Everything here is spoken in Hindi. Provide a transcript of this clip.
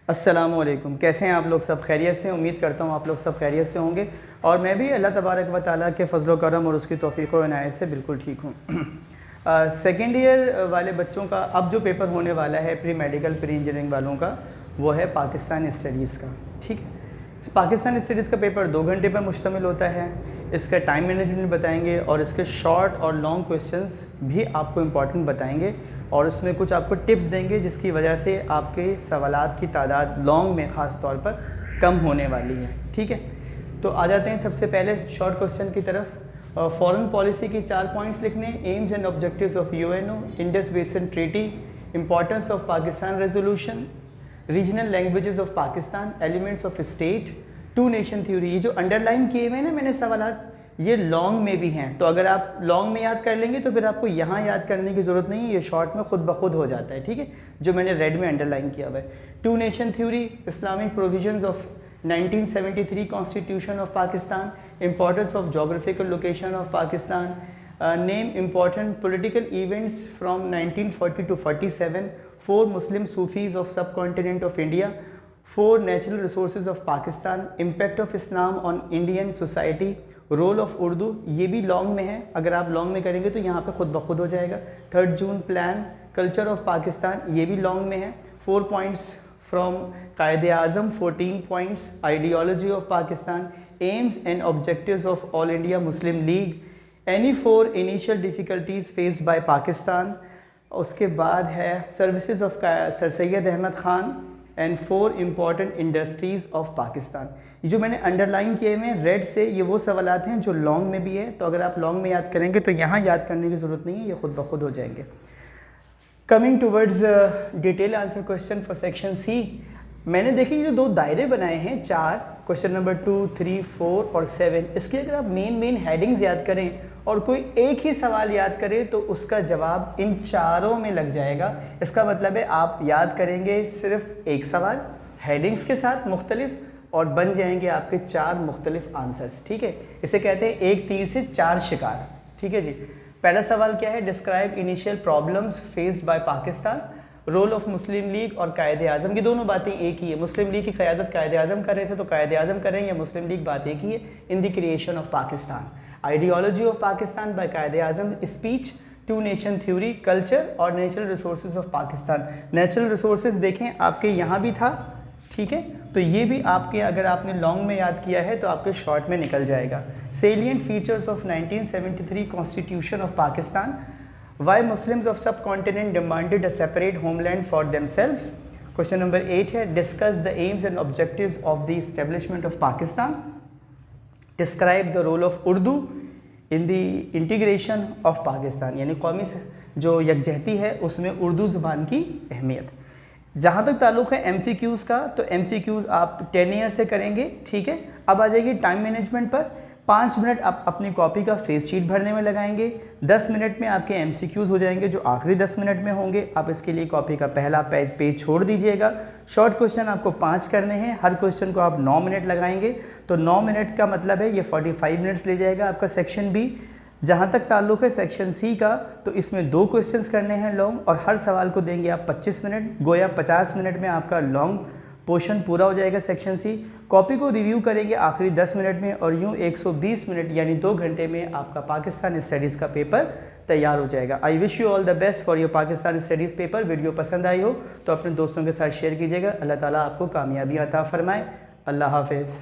अस्सलामुअलैकुम। कैसे हैं आप लोग? सब खैरियत से? उम्मीद करता हूँ आप लोग सब खैरियत से होंगे और मैं भी अल्लाह तबारक व तआला के फ़ज़ल व करम और उसकी तौफ़ीक़ व इनायत से बिल्कुल ठीक हूँ। सेकेंड ईयर वाले बच्चों का अब जो पेपर होने वाला है प्री मेडिकल प्री इंजीनियरिंग वालों का, वो है पाकिस्तान स्टडीज़ का। ठीक है, इस पाकिस्तान स्टडीज़ का पेपर 2 घंटे पर मुश्तमिल होता है। इसका टाइम मैनेजमेंट बताएंगे और इसके शॉर्ट और लॉन्ग क्वेश्चंस भी आपको इम्पॉर्टेंट बताएंगे और उसमें कुछ आपको टिप्स देंगे जिसकी वजह से आपके सवालात की तादाद लॉन्ग में ख़ास तौर पर कम होने वाली है। ठीक है, तो आ जाते हैं सबसे पहले शॉर्ट क्वेश्चन की तरफ। फॉरेन पॉलिसी की 4 पॉइंट्स लिखने। Aims and objectives of UNO, Indus basin treaty, importance of Pakistan resolution, regional languages of Pakistan, elements of state, two nation theory. ये जो अंडरलाइन किए हुए हैं ना मैंने सवालात, ये लॉन्ग में भी हैं, तो अगर आप लॉन्ग में याद कर लेंगे तो फिर आपको यहाँ याद करने की ज़रूरत नहीं है, ये शॉर्ट में खुद ब खुद हो जाता है। ठीक है, जो मैंने रेड में अंडरलाइन किया हुआ है। Two nation theory, Islamic provisions of 1973 constitution of Pakistan, importance of geographical location of Pakistan, name important political events from 1940 to 47, 4 Muslim Sufis of subcontinent of India, 4 natural resources of Pakistan, impact of Islam on Indian society, role of Urdu. ये भी लॉन्ग में है, अगर आप लॉन्ग में करेंगे तो यहाँ पे खुद ब खुद हो जाएगा। 3 June plan, culture of Pakistan, ये भी लॉन्ग में है। 4 points from Quaid e Azam, 14 points, ideology of Pakistan, aims and objectives of All India Muslim League, any 4 initial difficulties faced by Pakistan. उसके बाद है services of sir Syed Ahmad Khan and 4 important industries of Pakistan. ये जो मैंने अंडरलाइन किए हुए हैं रेड से, ये वो सवालात हैं जो लॉन्ग में भी है, तो अगर आप लॉन्ग में याद करेंगे तो यहाँ याद करने की ज़रूरत नहीं है, ये खुद ब खुद हो जाएंगे। Coming towards detail answer question for section C, मैंने देखिए ये 2 दायरे बनाए हैं 4, क्वेश्चन नंबर 2, 3, 4 और 7। इसके अगर आप मेन हेडिंग्स याद करें और कोई एक ही सवाल याद करें तो उसका जवाब इन चारों में लग जाएगा। इसका मतलब है आप याद करेंगे सिर्फ एक सवाल हेडिंग्स के साथ मुख्तलिफ और बन जाएंगे आपके 4 मुख्तलिफ आंसर्स। ठीक है, इसे कहते हैं एक तीर से 4 शिकार। ठीक है जी, पहला सवाल क्या है? Describe initial problems faced by Pakistan, role of Muslim League और कायदे आज़म। ये दोनों बातें एक ही है। मुस्लिम लीग की क़यादत कायदे आज़म कर रहे थे तो कायदे आज़म करेंगे, मुस्लिम लीग बात एक ही है। In the creation of Pakistan, ideology of Pakistan by Quaid-e Azam, speech, two nation theory, culture और natural resources of Pakistan. Natural resources देखें आपके यहाँ भी था। ठीक है, तो ये भी आपके अगर आपने लॉन्ग में याद किया है तो आपके शॉर्ट में निकल जाएगा। Salient features of 1973 constitution of Pakistan, why Muslims of subcontinent demanded a separate homeland for themselves. Question number 8 है discuss the aims and objectives of the establishment of Pakistan, describe the role of Urdu in the integration of Pakistan, यानी कौमी जो यकजहती है उसमें उर्दू ज़ुबान की अहमियत। जहाँ तक ताल्लुक़ है MCQs का, तो MCQs आप 10 ईयर से करेंगे। ठीक है, अब आ जाइए टाइम मैनेजमेंट पर। 5 मिनट आप अपनी कॉपी का फेस शीट भरने में लगाएंगे। 10 मिनट में आपके MCQs हो जाएंगे जो आखिरी 10 मिनट में होंगे। आप इसके लिए कॉपी का पहला पेज छोड़ दीजिएगा। शॉर्ट क्वेश्चन आपको 5 करने हैं, हर क्वेश्चन को आप 9 मिनट लगाएंगे, तो 9 मिनट का मतलब है ये 45 मिनट्स ले जाएगा आपका सेक्शन बी। जहाँ तक ताल्लुक़ है सेक्शन सी का, तो इसमें 2 क्वेश्चंस करने हैं लॉन्ग और हर सवाल को देंगे आप 25 मिनट, गोया 50 मिनट में आपका लॉन्ग पोर्शन पूरा हो जाएगा सेक्शन सी। कॉपी को रिव्यू करेंगे आखिरी 10 मिनट में और यूँ 120 मिनट यानी 2 घंटे में आपका पाकिस्तान स्टडीज़ का पेपर तैयार हो जाएगा। I wish you all the best for your Pakistan studies paper. Video पसंद आई हो तो अपने दोस्तों के साथ शेयर कीजिएगा। अल्लाह ताला आपको कामयाबी अता फरमाए। अल्लाह हाफिज़।